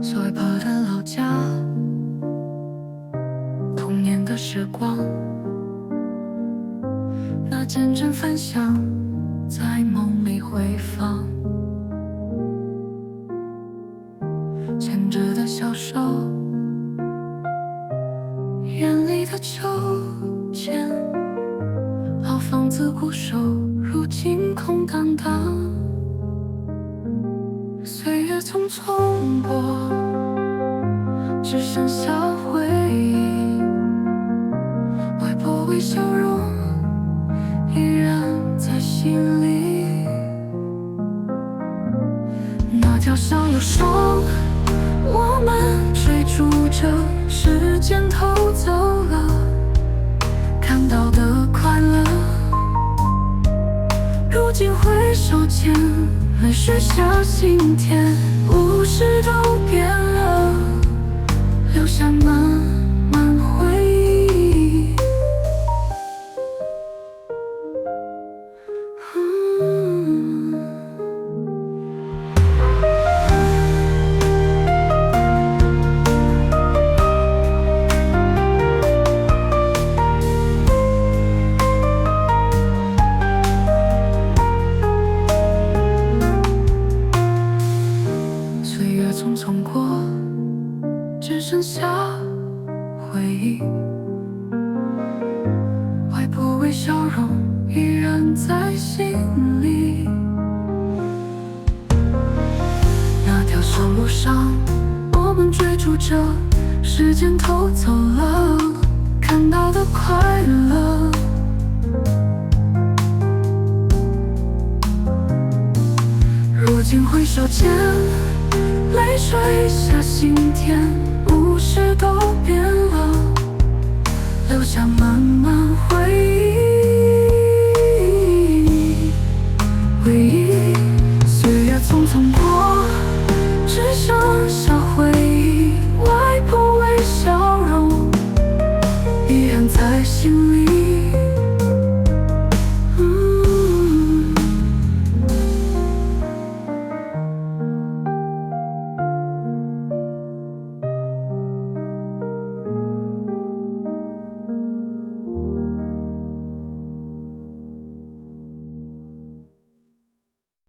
所谓跑的老家，童年的时光，那阵阵繁响在梦里回放，牵着的小手，园里的秋千，老房子固守，如今空荡荡。岁月匆匆过，只剩下回忆。外婆微笑容依然在心里。那条小路上，我们追逐着时间偷走了看到的快乐，如今回首间，泪水下心田，物事都变了，留下满满回忆。岁月匆匆过，只剩下回忆。外婆微笑容依然在心里。那条小路上，我们追逐着时间偷走了看到的快乐，如今回首间，泪水下心田，物事都变了，留下满满回忆。